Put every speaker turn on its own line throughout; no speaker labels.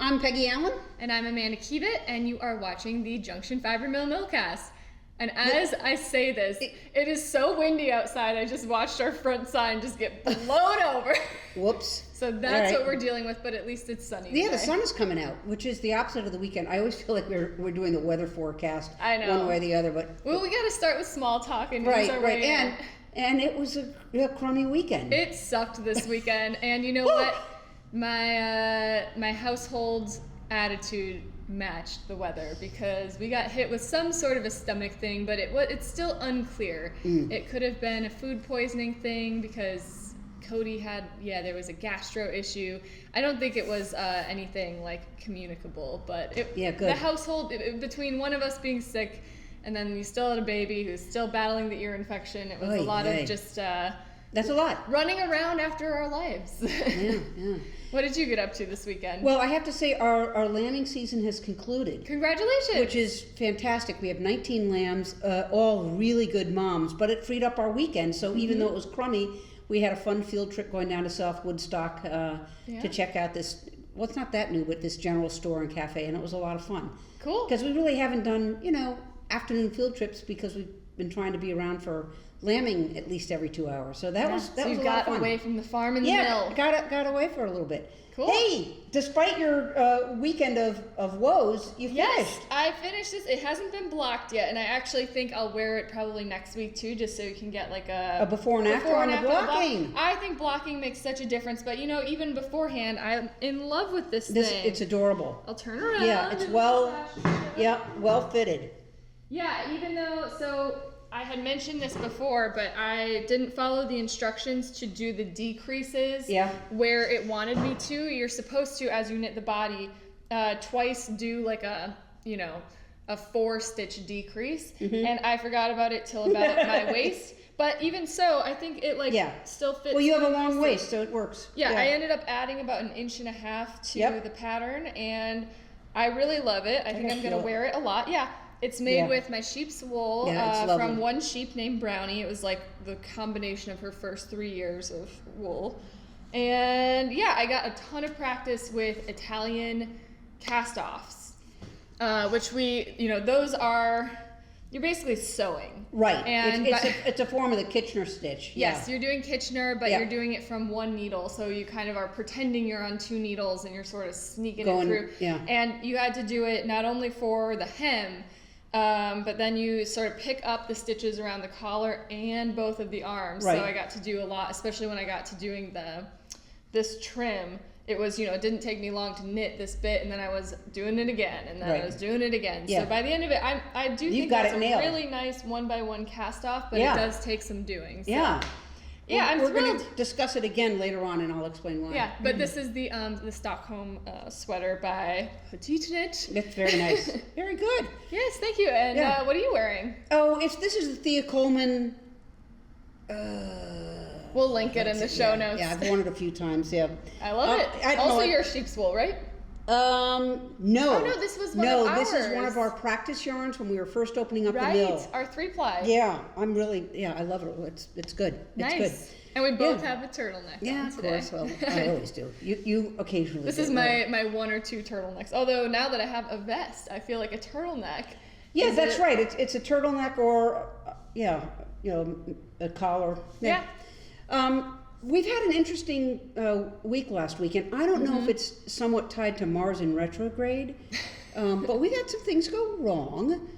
I'm Peggy Allen.
And I'm Amanda Keevitt, and you are watching the Junction Fiber Mill Millcast. And as I say this, it is so windy outside, I just watched our front sign just get blown over.
Whoops.
So that's what we're dealing with, but at least it's sunny today.
The sun is coming out, which is the opposite of the weekend. I always feel like we're doing the weather forecast one way or the other. But
well, we got to start with small talk and
right. And it was a crummy weekend.
It sucked this weekend, and you know what? My household's attitude matched the weather because we got hit with some sort of a stomach thing, but it's still unclear. It could have been a food poisoning thing because Cody there was a gastro issue. I don't think it was anything like communicable, but the household, between one of us being sick and then you still had a baby who's still battling the ear infection, it was a lot of just
that's a lot.
Running around after our lives.
Yeah.
What did you get up to this weekend?
Well, I have to say our lambing season has concluded.
Congratulations.
Which is fantastic. We have 19 lambs, all really good moms, but it freed up our weekend. So even though it was crummy, we had a fun field trip going down to South Woodstock to check out this, well, it's not that new, but this general store and cafe, and it was a lot of fun.
Cool.
Because we really haven't done, afternoon field trips because we've been trying to be around for lambing at least every 2 hours. So that was a lot of fun.
So you got away from the farm and the mill.
Yeah, got away for a little bit.
Cool.
Hey, despite your weekend of woes, you finished.
Yes, I finished this. It hasn't been blocked yet, and I actually think I'll wear it probably next week too, just so you can get like a
before and after on the blocking.
I think blocking makes such a difference, but even beforehand, I'm in love with this thing.
It's adorable.
I'll turn around.
Yeah, it's well fitted.
Yeah, even though, so I had mentioned this before, but I didn't follow the instructions to do the decreases where it wanted me to. You're supposed to, as you knit the body, twice do like a 4-stitch decrease, and I forgot about it till about my waist. But even so, I think it still fits.
Well, you have a long waist, so it works.
Yeah, I ended up adding about 1.5 inches to the pattern, and I really love it. I think I'm going to wear it a lot. Yeah. It's made with my sheep's wool from one sheep named Brownie. It was like the combination of her first 3 years of wool. And I got a ton of practice with Italian cast-offs, which those are, you're basically sewing.
Right. And it's a form of the Kitchener stitch.
Yes, you're doing Kitchener, but you're doing it from one needle. So you kind of are pretending you're on 2 needles and you're sort of sneaking it through.
Yeah.
And you had to do it not only for the hem, but then you sort of pick up the stitches around the collar and both of the arms.
Right.
So I got to do a lot, especially when I got to doing this trim. It was, it didn't take me long to knit this bit, and then I was doing it again, and then I was doing it again. Yeah. So by the end of it, I do think that's a really nice 1x1 cast off, but it does take some doing. So.
Yeah.
Yeah, I'm
We're
thrilled.
going to discuss it again later on, and I'll explain why.
Yeah, but this is the Stockholm sweater by Petite Knit.
That's very nice. Very good.
Yes, thank you. And what are you wearing?
Oh, this is the Thea Coleman.
We'll link it in the show notes.
Yeah, I've worn it a few times. Yeah,
I love it. Also, your sheep's wool, right?
No.
Oh no, this was one of ours.
No, this is one of our practice yarns when we were first opening up the mill.
Right, our 3-ply.
Yeah, I love it. It's good.
Nice.
It's good.
And we both have a turtleneck on today.
Of course. Well, I always do. You occasionally.
This is my 1 or 2 turtlenecks. Although now that I have a vest, I feel like a turtleneck.
Yeah, that's right. It's a turtleneck or a collar.
Yeah.
We've had an interesting week last weekend. I don't know if it's somewhat tied to Mars in retrograde, but we had some things go wrong.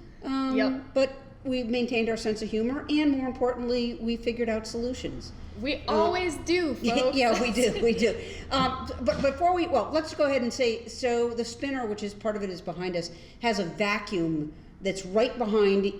But we maintained our sense of humor, and more importantly, we figured out solutions.
We always do, folks.
Yeah, we do. But before let's go ahead and say, so the spinner, which is part of it is behind us, has a vacuum that's right behind,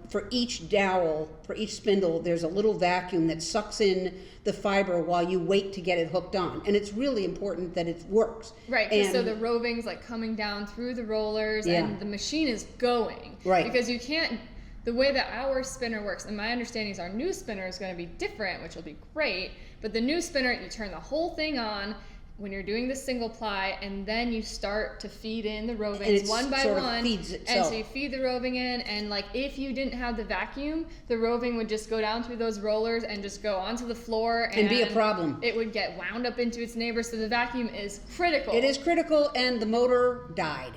for each dowel, for each spindle, there's a little vacuum that sucks in the fiber while you wait to get it hooked on. And it's really important that it works.
Right, so the roving's like coming down through the rollers and the machine is going.
Right.
Because you can't, the way that our spinner works, and my understanding is our new spinner is going to be different, which will be great, but the new spinner, you turn the whole thing on, when you're doing the single ply, and then you start to feed in the
And
rovings
it's
one by
sort of
one,
feeds
and
itself.
so you feed the roving in, and like if you didn't have the vacuum, the roving would just go down through those rollers and just go onto the floor
And be a problem.
It would get wound up into its neighbor, so the vacuum is critical.
It is critical, and the motor died.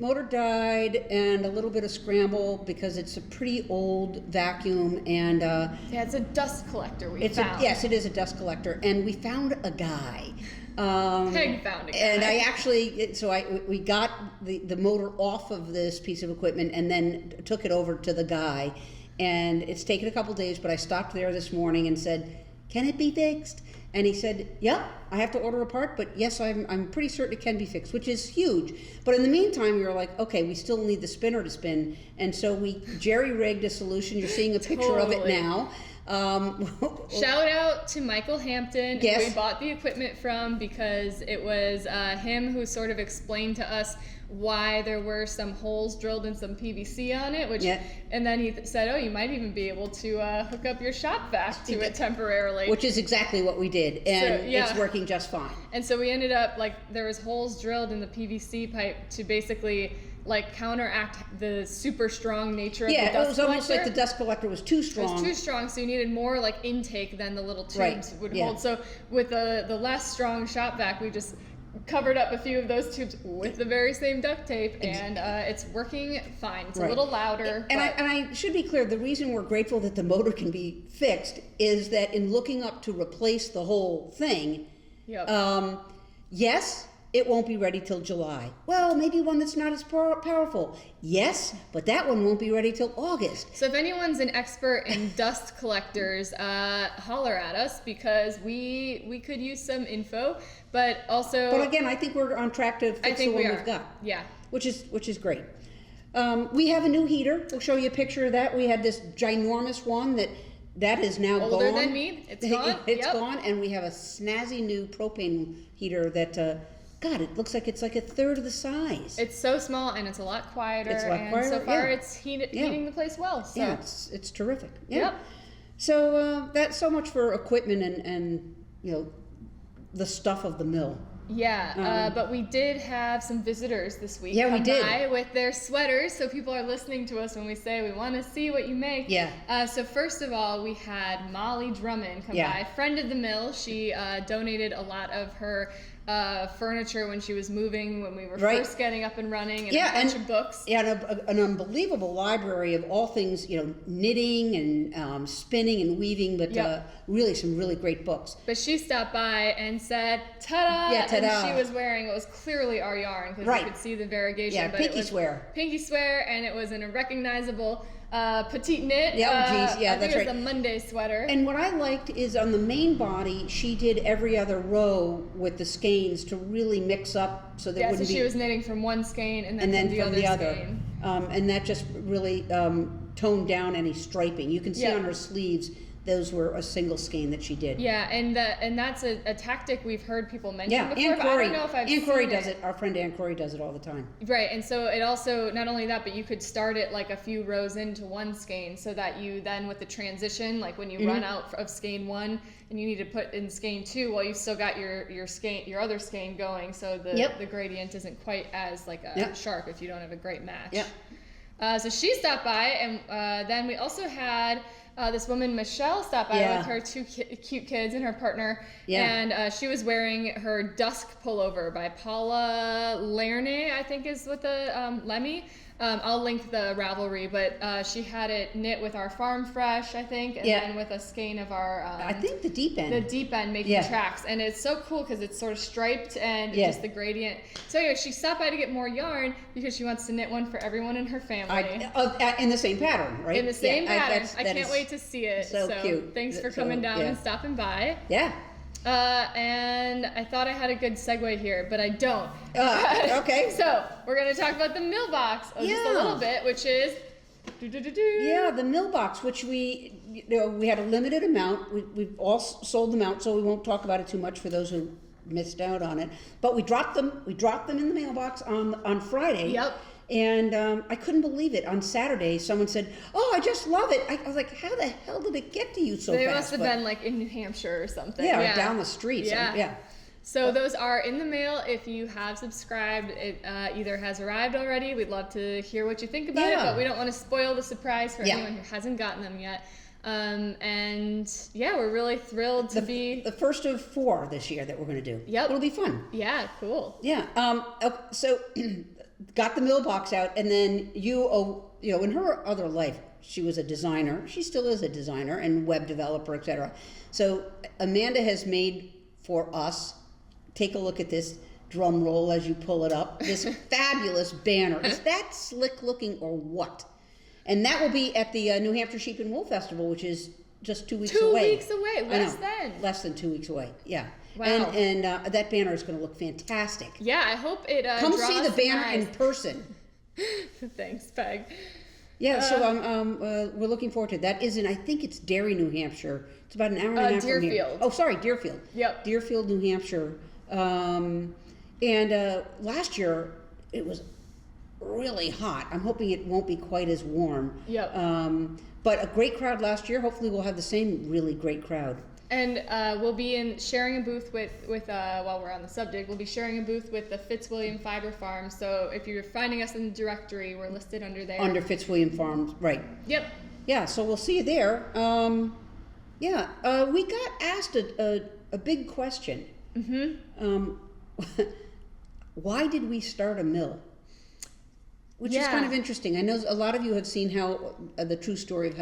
Motor died, and a little bit of scramble because it's a pretty old vacuum, and
Yeah, it's a dust collector we found.
yes, it is a dust collector, and we found a guy.
Peg found a guy.
And I actually, we got the motor off of this piece of equipment and then took it over to the guy, and it's taken a couple days, but I stopped there this morning and said, "Can it be fixed?" And he said, "Yeah, I have to order a part, but yes, I'm pretty certain it can be fixed," which is huge. But in the meantime, we were like, okay, we still need the spinner to spin, and so we jerry-rigged a solution. You're seeing a picture of it
Totally.
now.
Shout out to Michael Hampton,
Yes.
who we bought the equipment from, because it was him who sort of explained to us why there were some holes drilled and some PVC on it, which,
Yeah.
and then he said, oh, you might even be able to hook up your shop vac to it temporarily.
Which is exactly what we did, and
yeah.
it's working just fine.
And so we ended up, like, there was holes drilled in the PVC pipe to basically, like, counteract the super strong nature of the
Yeah,
dust
it was almost like
collector.
the dust collector was too
It
strong.
was too strong, so you needed more like intake than the little tubes
Right,
would
yeah.
hold. So with the less strong shop vac, we just covered up a few of those tubes with the very same duct tape, and it's working fine. It's
Right.
a little louder.
And
but
I should be clear, the reason we're grateful that the motor can be fixed is that in looking up to replace the whole thing,
Yep.
yes, it won't be ready till July. Well, maybe one that's not as powerful. Yes, but that one won't be ready till August.
So if anyone's an expert in dust collectors, holler at us, because we could use some info. But also,
But again, I think we're on track to
I
fix the
think
one
we are.
we've got.
Yeah.
Which is great. We have a new heater. We'll show you a picture of that. We had this ginormous one that is now
Older
gone.
than me. It's gone.
It's
Yep.
gone, and we have a snazzy new propane heater that, God, it looks like it's like a third of the size.
It's so small, and it's a lot quieter.
It's a lot
and
quieter,
so far,
yeah.
it's
Yeah.
heating the place well. So.
Yeah, it's terrific. Yeah.
Yep.
So that's so much for equipment and the stuff of the mill.
Yeah, but we did have some visitors this week
Yeah, we
come
did.
by with their sweaters, so people are listening to us when we say we want to see what you make.
Yeah.
So first of all, we had Molly Drummond come
Yeah.
by, friend of the mill. She donated a lot of her furniture when she was moving, when we were
Right.
first getting up and running, and
Yeah,
a bunch
and-
of books.
Yeah, an unbelievable library of all things, knitting and spinning and weaving, but
Yep.
really some really great books.
But she stopped by and said, "Ta-da!"
Yeah, ta-da.
And she was wearing what was clearly our yarn, because
Right.
you could see the variegation.
Yeah,
but
pinky
it was
swear.
Pinky swear, and it was in a recognizable petite knit.
Yeah, geez, yeah,
I think
that's
it was
right.
a Monday sweater.
And what I liked is on the main body, she did every other row with the skeins to really mix up so that it
yeah, so
wouldn't
she
be.
was knitting from one skein and then,
And then
from the other skein.
And that just really toned down any striping. You can see
Yeah.
on her sleeves, those were a single skein that she did.
Yeah, and that's a tactic we've heard people mention
Yeah,
before,
Ann
but I
Corey.
don't know if I've
Ann
seen
Corey
it.
does it. Our friend Ann Corey does it all the time.
Right, and so it also, not only that, but you could start it like a few rows into one skein, so that you then, with the transition, like when you
Mm-hmm.
run out of skein one and you need to put in skein two, well, you still got your other skein going, so
Yep.
the gradient isn't quite as like
Yep.
sharp if you don't have a great match.
Yep.
So she stopped by, and then we also had this woman, Michelle, stop by
Yeah.
with her two cute kids and her partner.
Yeah.
And she was wearing her dusk pullover by Paula Lerne, I think is what the Lemmy. I'll link the Ravelry, but she had it knit with our Farm Fresh, I think, and
Yeah.
then with a skein of our
I think the deep end.
the deep end making
Yeah.
tracks, and it's so cool because it's sort of striped and
Yeah.
just the gradient. So anyway, she stopped by to get more yarn because she wants to knit one for everyone in her family.
In the same pattern, right?
In the same
Yeah,
pattern. I
that
can't
is
wait to see it.
so cute.
Thanks for
So,
coming down
yeah.
and stopping by.
Yeah.
And I thought I had a good segue here, but I don't.
Okay.
So we're going to talk about the Millbox just a
Yeah.
little bit, which is.
Yeah, the Millbox, which we had a limited amount. We've all sold them out, so we won't talk about it too much for those who missed out on it. But we dropped them. We dropped them in the mailbox on Friday.
Yep.
And I couldn't believe it. On Saturday, someone said, "Oh, I just love it." I was like, "How the hell did it get to you so
They
fast?"
must have
But-
been like in New Hampshire or something.
Yeah, or down the street.
Yeah.
Yeah.
So those are in the mail. If you have subscribed, it either has arrived already. We'd love to hear what you think about it, but we don't want to spoil the surprise for anyone who hasn't gotten them yet. And yeah, we're really thrilled to be
the first of 4 this year that we're going to do.
Yep.
It'll be fun.
Yeah, cool.
Yeah. Okay, so got the Mailbox out, and then in her other life, she was a designer. She still is a designer and web developer, etc. So Amanda has made for us, take a look at this, drum roll as you pull it up, this fabulous banner. Is that slick looking or what? And that will be at the New Hampshire Sheep and Wool Festival, which is just 2 weeks away.
2 weeks away,
less than 2 weeks away. Yeah.
Wow.
And that banner is going to look fantastic.
Yeah, I hope it
come
draws
see the banner
eyes.
in person.
Thanks, Peg.
Yeah, so we're looking forward to it. That is in, I think it's Derry, New Hampshire. It's about an hour and a half from here.
Deerfield.
Oh, sorry, Deerfield.
Yep.
Deerfield, New Hampshire. And last year it was really hot. I'm hoping it won't be quite as warm.
Yep.
But a great crowd last year. Hopefully we'll have the same really great crowd.
And we'll be sharing a booth with while we're on the subject, we'll be sharing a booth with the Fitzwilliam Fiber Farm. So if you're finding us in the directory, we're listed under there.
Under Fitzwilliam Farms, right.
Yep.
Yeah, so we'll see you there. We got asked a big question. Mm-hmm. Why did we start a mill? Which is kind of interesting. I know a lot of you have seen how the true story of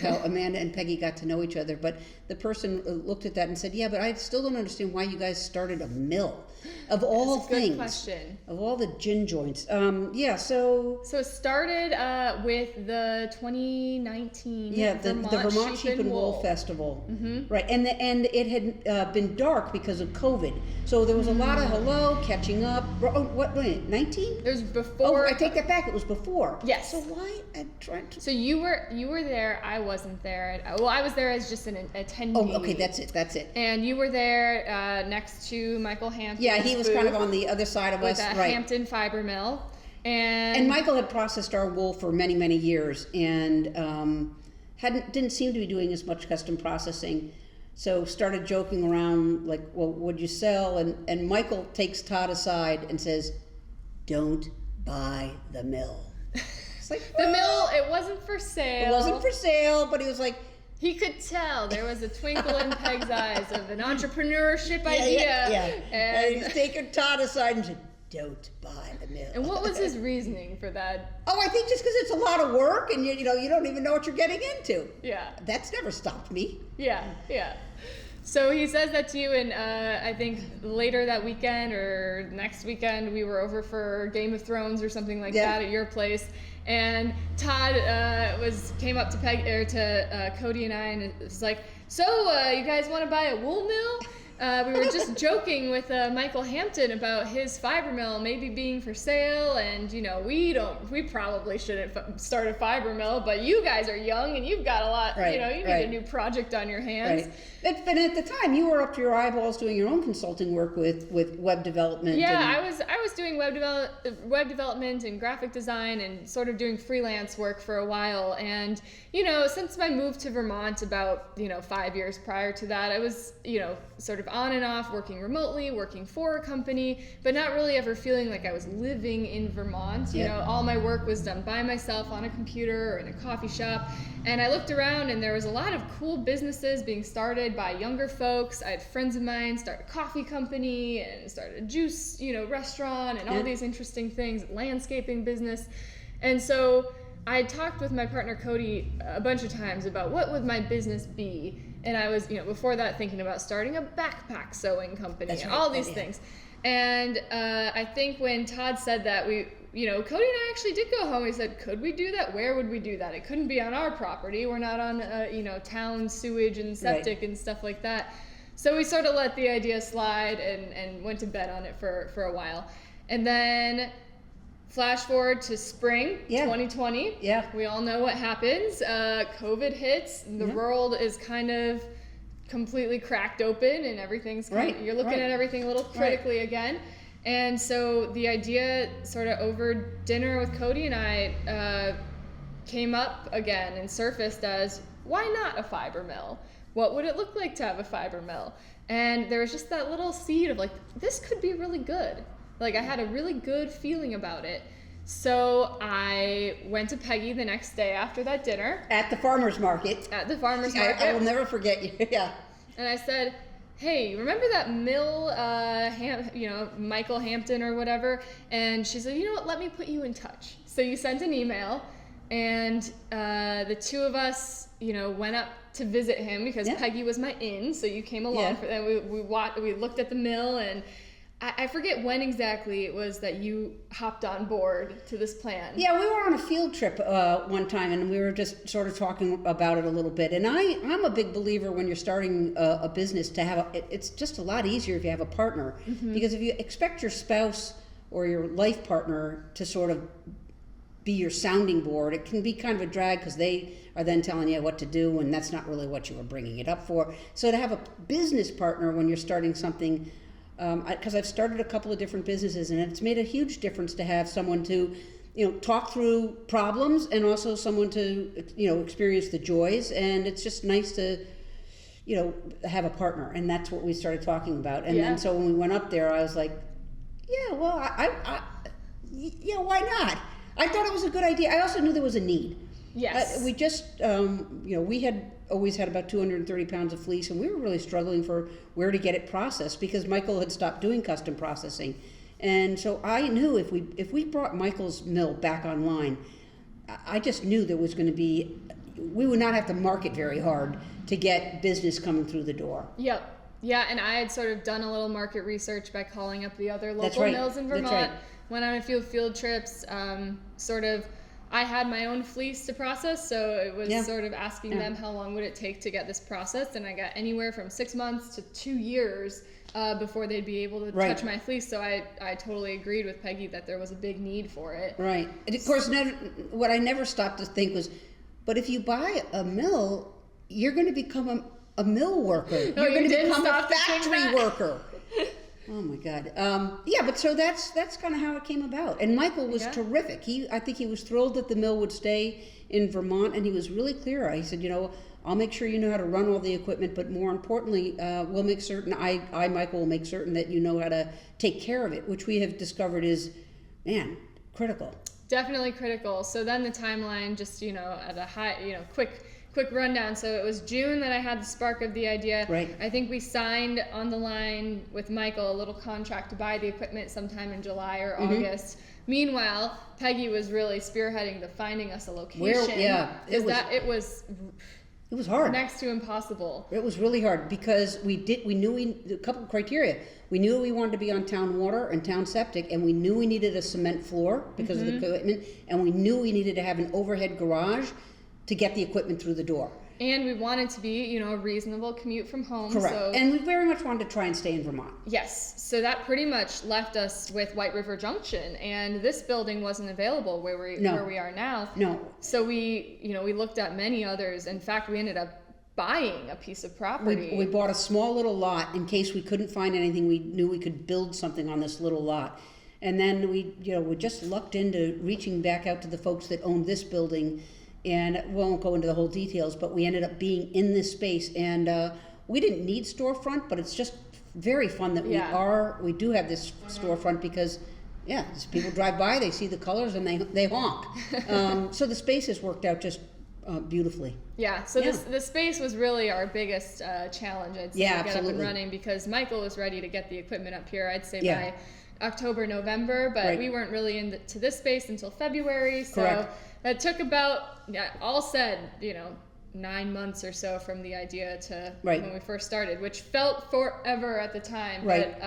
how Amanda and Peggy got to know each other. But the person looked at that and said, "Yeah, but I still don't understand why you guys started a mill, of all
That's a
things,
good question.
Of all the gin joints." So
it started with the 2019
the Vermont Sheep and Wool Festival, right? And it had been dark because of COVID, so there was a lot of catching up. Oh, what? Wait, 19?
There's before.
Oh, I take that back. It was before.
Yes.
So why? I tried to.
So you were there. I wasn't there. Well, I was there as just an attendee.
Oh, okay. That's it.
And you were there next to Michael Hampton.
Yeah, he was kind of on the other side of us,
with a
right?
Hampton fiber mill, and
Michael had processed our wool for many, many years, and didn't seem to be doing as much custom processing. So started joking around like, "Well, what'd you sell?" And Michael takes Todd aside and says, "Don't buy the mill." It's like,
the mill, it wasn't for sale.
It wasn't for sale, but he was like,
he could tell there was a twinkle in Peg's eyes of an entrepreneurship idea.
Yeah. And he's taken Todd aside and said, "Don't buy the mill."
And what was his reasoning for that?
Oh, I think just because it's a lot of work and you don't even know what you're getting into.
Yeah.
That's never stopped me.
Yeah. So he says that to you, and I think later that weekend or next weekend we were over for Game of Thrones or something like that at your place, and Todd came up to Cody and I, and was like, "So you guys want to buy a wool mill?" We were just joking with Michael Hampton about his fiber mill maybe being for sale, and we probably shouldn't start a fiber mill, but you guys are young and you've got a lot, you need a new project on your hands.
Right. But at the time, you were up to your eyeballs doing your own consulting work with web development.
Yeah, I was doing web development and graphic design and sort of doing freelance work for a while, and since my move to Vermont about 5 years prior to that, I was sort of on and off working remotely, working for a company, but not really ever feeling like I was living in Vermont. All my work was done by myself on a computer or in a coffee shop, and I looked around and there was a lot of cool businesses being started by younger folks. I had friends of mine start a coffee company and started a juice restaurant and all these interesting things, landscaping business. And so I talked with my partner Cody a bunch of times about what would my business be, and I was before that thinking about starting a backpack sewing company and all these things. And I think when Todd said that, Cody and I actually did go home. We said, could we do that? Where would we do that? It couldn't be on our property. We're not on town sewage and septic and stuff like that. So we sort of let the idea slide and went to bed on it for a while. And then flash forward to spring 2020. Yeah. We all know what happens. COVID hits. The world is kind of completely cracked open, and everything's you're looking at everything a little critically again. And so the idea sort of over dinner with Cody and I came up again and surfaced as, why not a fiber mill? What would it look like to have a fiber mill? And there was just that little seed of like, this could be really good. Like I had a really good feeling about it. So I went to Peggy the next day after that dinner.
At the farmer's market.
At the farmer's market.
I will never forget you. Yeah.
And I said, hey, remember that mill, Michael Hampton or whatever? And she said, you know what, let me put you in touch. So you sent an email, and the two of us, went up to visit him because Peggy was my in, so you came along for that. We looked at the mill, and I forget when exactly it was that you hopped on board to this plan.
Yeah, we were on a field trip one time, and we were just sort of talking about it a little bit. And I'm a big believer when you're starting a business to have it's just a lot easier if you have a partner. Mm-hmm. Because if you expect your spouse or your life partner to sort of be your sounding board, it can be kind of a drag because they are then telling you what to do, and that's not really what you were bringing it up for. So to have a business partner when you're starting something, because I've started a couple of different businesses, and it's made a huge difference to have someone to, talk through problems, and also someone to, experience the joys. And it's just nice to, have a partner, and that's what we started talking about. And then so when we went up there, I was like, yeah, well, why not? I thought it was a good idea. I also knew there was a need.
Yes.
We just, we had always had about 230 pounds of fleece, and we were really struggling for where to get it processed because Michael had stopped doing custom processing. And so I knew if we brought Michael's mill back online, I just knew there was going to be, we would not have to market very hard to get business coming through the door.
Yep. Yeah, and I had sort of done a little market research by calling up the other local mills in Vermont. Went on a few field trips, I had my own fleece to process, so it was sort of asking them how long would it take to get this processed, and I got anywhere from 6 months to 2 years before they'd be able to touch my fleece. So I totally agreed with Peggy that there was a big need for it.
Right. And of course, what I never stopped to think was, but if you buy a mill, you're going to become a mill worker. You're going to become a factory worker. Oh my God. But so that's kind of how it came about. And Michael was terrific. I think he was thrilled that the mill would stay in Vermont, and he was really clear. He said, I'll make sure you know how to run all the equipment, but more importantly, we'll make certain, Michael, will make certain that you know how to take care of it, which we have discovered is, critical.
Definitely critical. So then the timeline, just, at a high, quick rundown. So it was June that I had the spark of the idea.
Right.
I think we signed on the line with Michael a little contract to buy the equipment sometime in July or August. Meanwhile, Peggy was really spearheading the finding us a location. It was
hard.
Next to impossible.
It was really hard because we knew a couple of criteria. We knew we wanted to be on town water and town septic, and we knew we needed a cement floor because of the equipment, and we knew we needed to have an overhead garage to get the equipment through the door.
And we wanted to be, a reasonable commute from home.
Correct.
So,
and we very much wanted to try and stay in Vermont.
Yes. So that pretty much left us with White River Junction, and this building wasn't available where we are now.
No.
So we looked at many others. In fact, we ended up buying a piece of property.
We bought a small little lot in case we couldn't find anything. We knew we could build something on this little lot. And then we just lucked into reaching back out to the folks that owned this building. And we won't go into the whole details, but we ended up being in this space, and we didn't need storefront, but it's just very fun that we do have this storefront because, as people drive by, they see the colors and they honk. So the space has worked out just beautifully.
Yeah. So the space was really our biggest challenge, I'd say, to get up and running, because Michael was ready to get the equipment up here. I'd say by October, November, but we weren't really into this space until February. So.
Correct.
That took about, all said, 9 months or so from the idea to when we first started, which felt forever at the time, but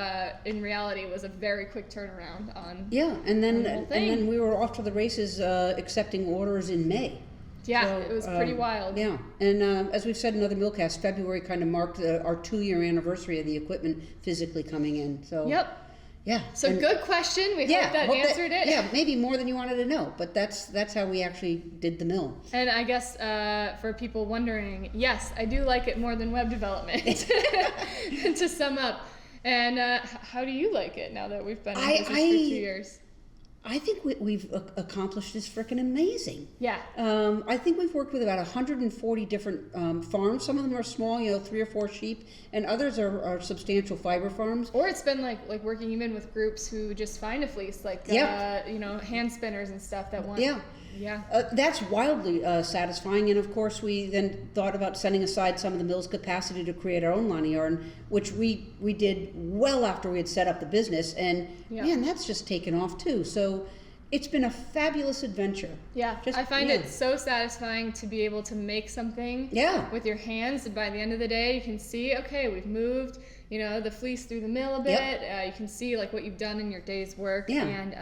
in reality it was a very quick turnaround on
and then we were off to the races accepting orders in May.
Yeah, so, it was pretty wild.
Yeah, and as we've said in other Millcasts, February kind of marked our 2-year anniversary of the equipment physically coming in. So.
Yep.
Yeah.
So good question. We hope that answered it.
Yeah, maybe more than you wanted to know, but that's how we actually did the mill.
And I guess for people wondering, yes, I do like it more than web development. To sum up, and how do you like it now that we've been in business for 2 years?
I think we've accomplished is freaking amazing.
Yeah.
I think we've worked with about 140 different farms. Some of them are small, 3 or 4 sheep, and others are substantial fiber farms.
Or it's been like working even with groups who just find a fleece, like hand spinners and stuff that want.
Yeah.
Yeah.
That's wildly satisfying, and of course we then thought about setting aside some of the mill's capacity to create our own line of yarn, which we did well after we had set up the business, and man, that's just taken off too. So it's been a fabulous adventure.
Yeah, I find it so satisfying to be able to make something with your hands, and by the end of the day you can see, okay, we've moved the fleece through the mill a bit. You can see like what you've done in your day's work, and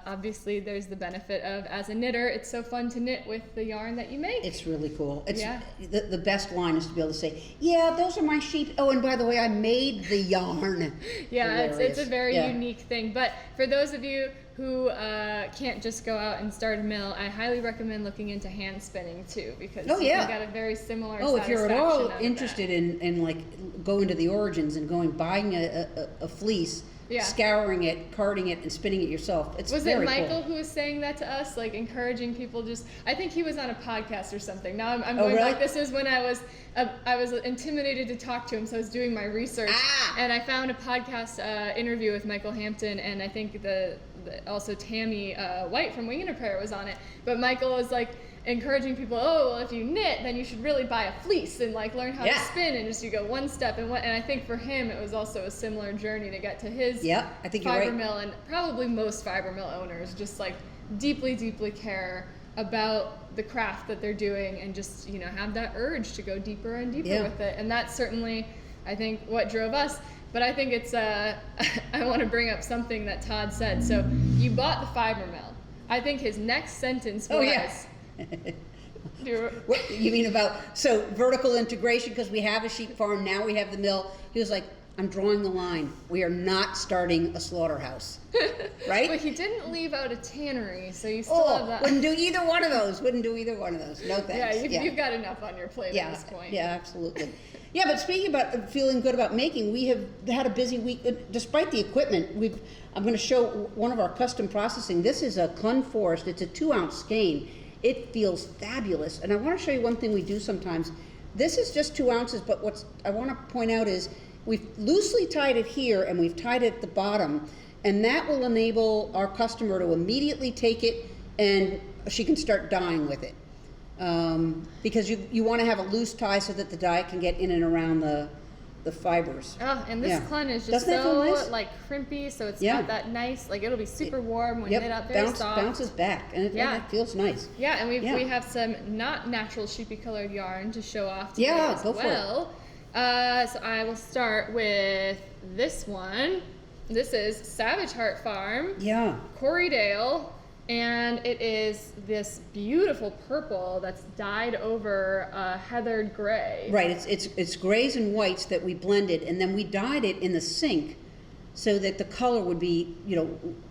obviously there's the benefit of, as a knitter, it's so fun to knit with the yarn that you make.
It's really cool. It's the best line is to be able to say, yeah, those are my sheep. Oh, and by the way, I made the yarn.
It's a very unique thing. But for those of you who can't just go out and start a mill, I highly recommend looking into hand spinning too, because you got a very similar
if you're at all interested
in
in like going to the origins and buying a fleece, scouring it, carding it, and spinning it yourself, it's
was
very
it Michael
cool.
who was saying that to us, like encouraging people? I think he was on a podcast or something. Now I'm
oh,
going
really?
back. This is when I was intimidated to talk to him, so I was doing my research, and I found a podcast interview with Michael Hampton, and I think also Tammy White from Wing and Repair was on it. But Michael was like encouraging people, if you knit, then you should really buy a fleece and like learn how to spin, and just you go one step. And I think for him it was also a similar journey to get to his
I think
fiber
you're right.
mill, and probably most fiber mill owners just like deeply care about the craft that they're doing, and just have that urge to go deeper and deeper with it. And that's certainly, I think, what drove us. But I think it's I want to bring up something that Todd said. So you bought the fiber mill. I think his next sentence was
What you mean about vertical integration, because we have a sheep farm, now we have the mill. He was like, I'm drawing the line. We are not starting a slaughterhouse. Right?
But he didn't leave out a tannery, so you still have that.
Wouldn't do either one of those. No thanks.
You've got enough on your plate at this point.
Yeah, absolutely. Yeah, but speaking about feeling good about making, we have had a busy week. Despite the equipment, I'm going to show one of our custom processing. This is a Clun Forest. It's a 2-ounce skein. It feels fabulous. And I want to show you one thing we do sometimes. This is just 2 ounces, but what I want to point out is we've loosely tied it here, and we've tied it at the bottom, and that will enable our customer to immediately take it, and she can start dyeing with it. Because you want to have a loose tie so that the dye can get in and around the fibers.
Oh, and this Clun is just so nice? Crimpy, so it's got that nice, it'll be super warm when knit up, very soft.
Bounces back, and it feels nice.
Yeah, and we have some not natural sheepy colored yarn to show off today as
go
well. For it. So I will start with this one. This is Savage Heart Farm.
Yeah.
Corriedale. And it is this beautiful purple that's dyed over heathered gray.
Right, it's grays and whites that we blended, and then we dyed it in the sink so that the color would be,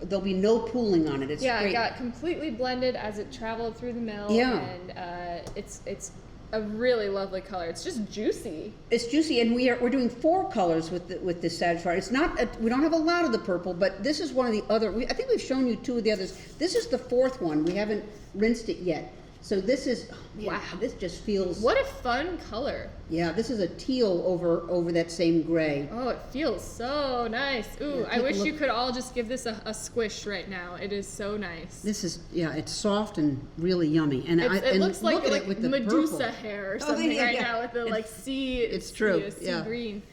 there'll be no pooling on it. It's great.
It got completely blended as it traveled through the mill.
Yeah.
And it's a really lovely color. It's just juicy.
It's juicy, and we're doing 4 colors with this Savage Heart. It's not we don't have a lot of the purple, but this is one of the other. I think we've shown you 2 of the others. This is the 4th one. We haven't rinsed it yet. So this is wow. This just feels.
What a fun color.
Yeah, this is a teal over that same gray.
Oh, it feels so nice. Ooh, I wish you could all just give this a squish right now. It is so nice.
This is it's soft and really yummy. And
it looks like
with the
Medusa
purple
hair or something now with the sea.
It's true.
Sea green.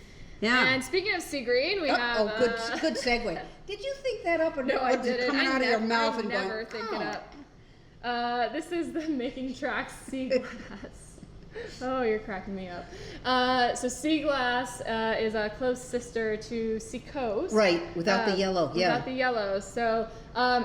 Yeah.
And speaking of sea green, we have.
Oh, good segue. Did you think that up, or
no? I didn't.
Coming out of your mouth
I
and
never
going,
think it up. This is the Making Tracks Sea Glass. Oh, you're cracking me up. So Sea Glass is a close sister to Sea Coast.
Right, without the yellow. Yeah.
Without the yellow. So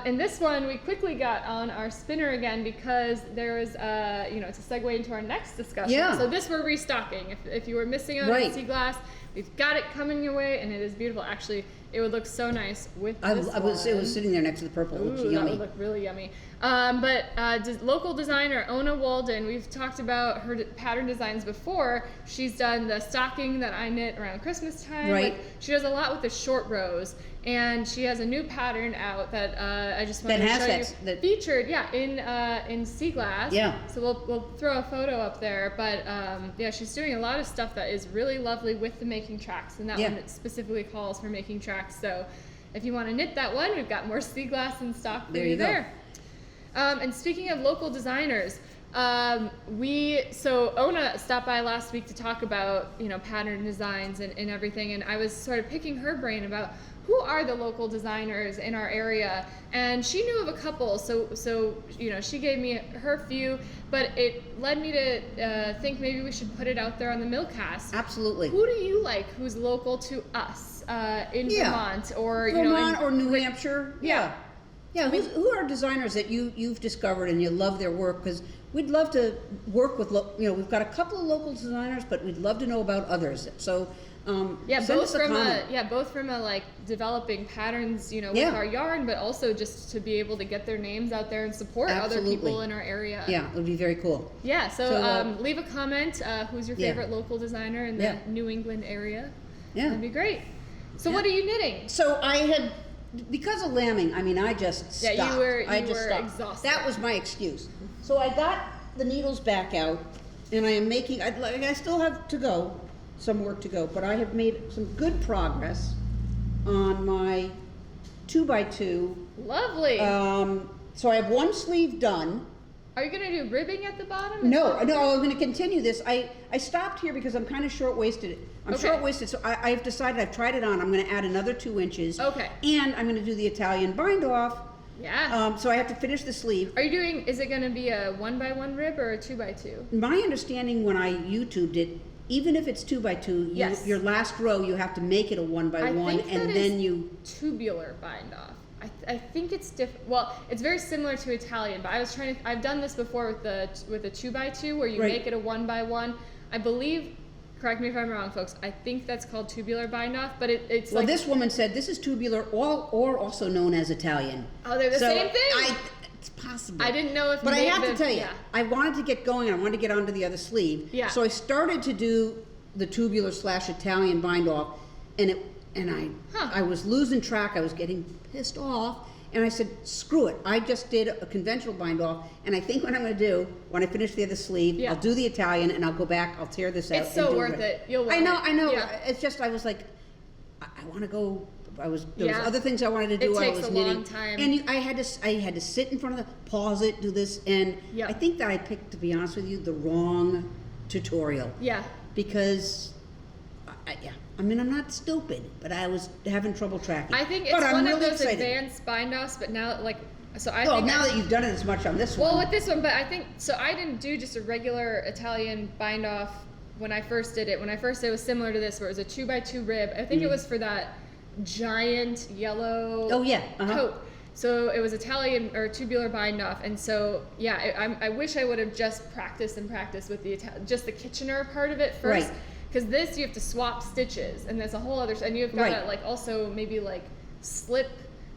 in this one, we quickly got on our spinner again because there was, it's a segue into our next discussion.
Yeah.
So this we're restocking. If you were missing out on Sea Glass, we've got it coming your way, and it is beautiful. Actually, it would look so nice with this
It was sitting there next to the purple. It looks yummy.
That would look really yummy. But local designer Ona Walden, we've talked about her pattern designs before. She's done the stocking that I knit around Christmas time.
Right.
She does a lot with the short rows, and she has a new pattern out that I just wanted
That
to
has
show
that-
you.
that-
Featured, in sea glass.
Yeah.
So we'll throw a photo up there, but yeah, she's doing a lot of stuff that is really lovely with the making tracks, and that
Yeah.
one specifically calls for making tracks. So if you want to knit that one, we've got more sea glass in stock for
There
you
you go.
there. And speaking of local designers, so Ona stopped by last week to talk about, pattern designs and everything, and I was sort of picking her brain about who are the local designers in our area, and she knew of a couple, so she gave me her few, but it led me to think maybe we should put it out there on the Millcast.
Absolutely.
Who do you like who's local to us in
Yeah.
Vermont or
Vermont
in
or New Hampshire?
Yeah.
Yeah, who are designers that you've discovered and you love their work? Because we'd love to work with, we've got a couple of local designers, but we'd love to know about others. So, send us a comment.
both from a like developing patterns, with
Yeah.
our yarn, but also just to be able to get their names out there and support
Absolutely.
other people in our area.
Yeah, it would be very cool.
Yeah. So, leave a comment. Who's your
Yeah.
favorite local designer in the
Yeah.
New England area?
Yeah.
That'd be great. So,
Yeah.
what are you knitting?
So I had, because of lambing, I just stopped.
Yeah, you were
stopped.
exhausted.
That was my excuse. So I got the needles back out, and I am making, I still have some work to go, but I have made some good progress on my 2x2.
Lovely.
So I have one sleeve done.
Are you gonna do ribbing at the bottom?
No, I'm going to continue this. I stopped here because I'm kind of short-waisted. I'm
Okay.
short-waisted, so I've decided, I've tried it on. I'm going to add another 2 inches.
Okay.
And I'm going to do the Italian bind-off.
Yeah.
So I have to finish the sleeve.
Are you doing? Is it gonna be a 1x1 rib or a 2x2?
My understanding when I YouTubed it, even if it's 2x2,
Yes.
your last row, you have to make it a 1x1,
I think
and
that
then
is
you...
tubular bind off. I think it's different. Well, it's very similar to Italian, but I've done this before with a 2x2 where you
Right.
make it a 1x1. I believe, correct me if I'm wrong, folks, I think that's called tubular bind off, but it's
Well,
like,
this woman said this is tubular, or also known as Italian.
oh, they're the
So
same thing?
it's possible.
I didn't know if
But I
maybe
have to tell you,
yeah.
I wanted to get going. I wanted to get onto the other sleeve.
Yeah.
So I started to do the tubular / Italian bind off, and I was losing track. I was getting pissed off, and I said, "Screw it! I just did a conventional bind off, and I think what I'm going to do when I finish the other sleeve,
Yeah.
I'll do the Italian, and I'll go back. I'll tear this out.
It's
and
so
do
worth it. You'll
I
love
know.
it. Yeah.
It's just I was like, I want to go. There was
Yeah.
other things I wanted to do.
It takes
I was
a
knitting,
long time.
and I had to sit in front of the pause it, do this, and
Yeah.
I think that I picked, to be honest with you, the wrong tutorial
Yeah.
because, I'm not stupid, but I was having trouble tracking.
I think it's
but I'm
one
really
of those
excited.
advanced bind offs, but now so I
Well,
think
now that you've done it as much on this one.
well, with this one, but I think so. I didn't do just a regular Italian bind off when I first did it. When I first did it, was similar to this, where it was a 2x2 rib. I think it was for that giant yellow
Oh, yeah,
coat. So it was Italian or tubular bind off, and so yeah, I wish I would have just practiced with the just the Kitchener part of it first,
Right.
because this you have to swap stitches, and that's a whole other, and you've got to
Right.
like also maybe like slip.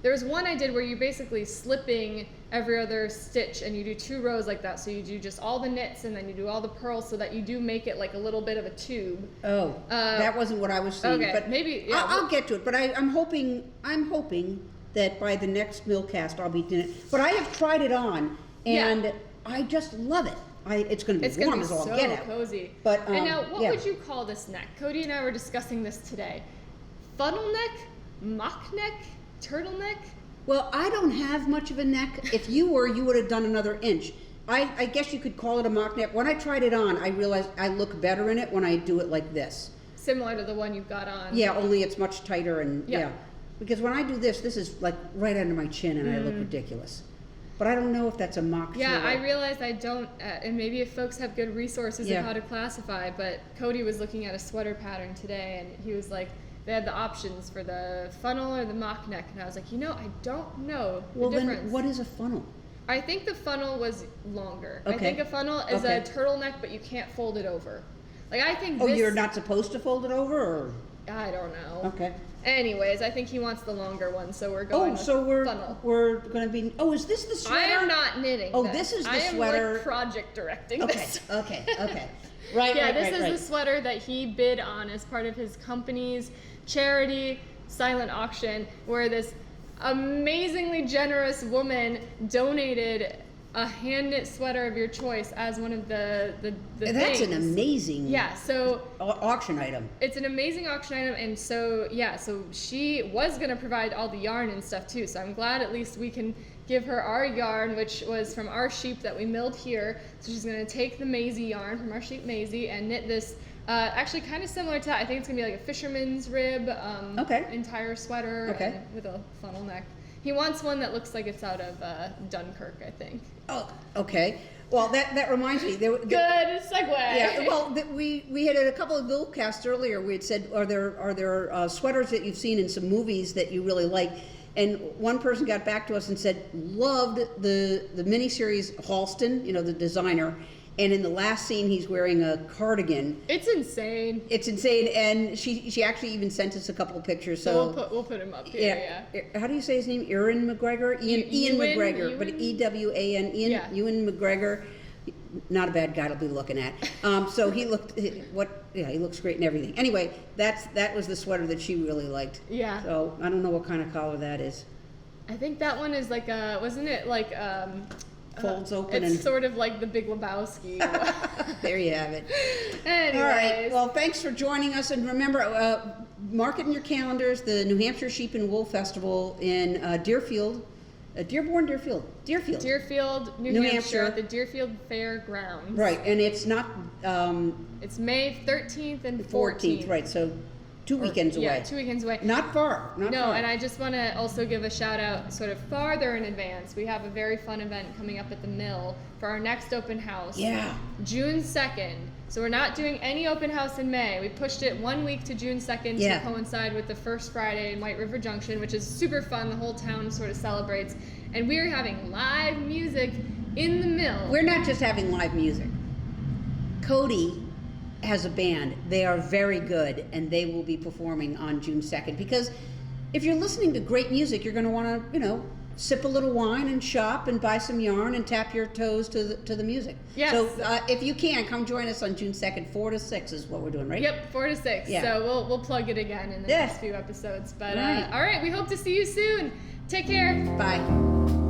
There was one I did where you're basically slipping every other stitch, and you do 2 rows like that. So you do just all the knits, and then you do all the purls, so that you do make it like a little bit of a tube.
Oh, that wasn't what I was seeing.
okay,
but
maybe, yeah,
I'll get to it. But I'm hoping that by the next Millcast I'll be doing it. But I have tried it on, and I just love it. It's going to be
It's gonna
warm
be
as all
so
get out.
cozy.
But,
and now, what
yeah.
would you call this neck? Cody and I were discussing this today. Funnel neck, mock neck, turtleneck.
Well, I don't have much of a neck. If you were, you would have done another inch. I guess you could call it a mock neck. When I tried it on, I realized I look better in it when I do it like this.
Similar to the one you've got on.
Yeah, only it's much tighter and
Yeah.
yeah. Because when I do this is like right under my chin and I look ridiculous. But I don't know if that's a mock.
Yeah,
turtle.
I realized I don't, and maybe if folks have good resources
Yeah.
of how to classify, but Cody was looking at a sweater pattern today, and he was like, they had the options for the funnel or the mock neck, and I was like, I don't know the
Well,
difference.
then what is a funnel?
I think the funnel was longer. I
Okay.
think a funnel is
Okay.
a turtleneck, but you can't fold it over. Like, I think
Oh,
this...
you're not supposed to fold it over, or?
I don't know.
Okay.
Anyways, I think he wants the longer one, so we're going
Oh,
with
so
funnel.
we're gonna be. Oh, is this the sweater?
I am not knitting.
Oh, this is the
I am
sweater.
like project directing
Okay.
this.
Okay. Right.
Yeah,
right,
this
right,
is
right.
the sweater that he bid on as part of his company's charity. silent auction where this amazingly generous woman donated a hand knit sweater of your choice as one of the
That's
things.
an amazing auction item.
It's an amazing auction item, and so she was gonna provide all the yarn and stuff too. So I'm glad at least we can give her our yarn, which was from our sheep that we milled here. So she's gonna take the Maisie yarn from our sheep Maisie and knit this. Actually, kind of similar to that. I think it's gonna be like a fisherman's rib, entire sweater with a funnel neck. He wants one that looks like it's out of Dunkirk, I think.
Oh, okay. Well, that reminds me.
Good segue.
Yeah. Well, we had a couple of Millcasts earlier. We had said, are there sweaters that you've seen in some movies that you really like? And one person got back to us and said loved the miniseries Halston, the designer. And in the last scene, he's wearing a cardigan.
It's insane.
It's insane, and she actually even sent us a couple of pictures. So
we'll put him up here. Yeah.
How do you say his name? Ian McGregor. Ian McGregor, but EWAN. Ewan McGregor. Not a bad guy to be looking at. So he looks great and everything. Anyway, that was the sweater that she really liked.
Yeah.
So I don't know what kind of collar that is.
I think that one is like wasn't it like
folds open
it's
and
sort of like the Big Lebowski.
There you have it.
Anyways.
All right. Well, thanks for joining us, and remember, mark it in your calendars. The New Hampshire Sheep and Wool Festival in Deerfield,
Deerfield, New Hampshire, at the Deerfield Fairgrounds.
Right, and it's not.
It's May 13th and
14th. Right, so 2 weekends away.
Yeah, 2 weekends away.
Not far. Not far.
And I just want to also give a shout out sort of farther in advance. We have a very fun event coming up at the Mill for our next open house.
Yeah.
June 2nd. So we're not doing any open house in May. We pushed it 1 week to June 2nd to coincide with the first Friday in White River Junction, which is super fun. The whole town sort of celebrates. And we're having live music in the Mill.
We're not just having live music. Cody has a band. They are very good, and they will be performing on June 2nd. Because if you're listening to great music, you're going to want to, sip a little wine and shop and buy some yarn and tap your toes to the music.
Yes.
So if you can, come join us on June 2nd. 4 to 6 is what we're doing, right?
Yep, 4 to 6.
Yeah.
So we'll plug it again in the next few episodes. But all right, we hope to see you soon. Take care.
Bye.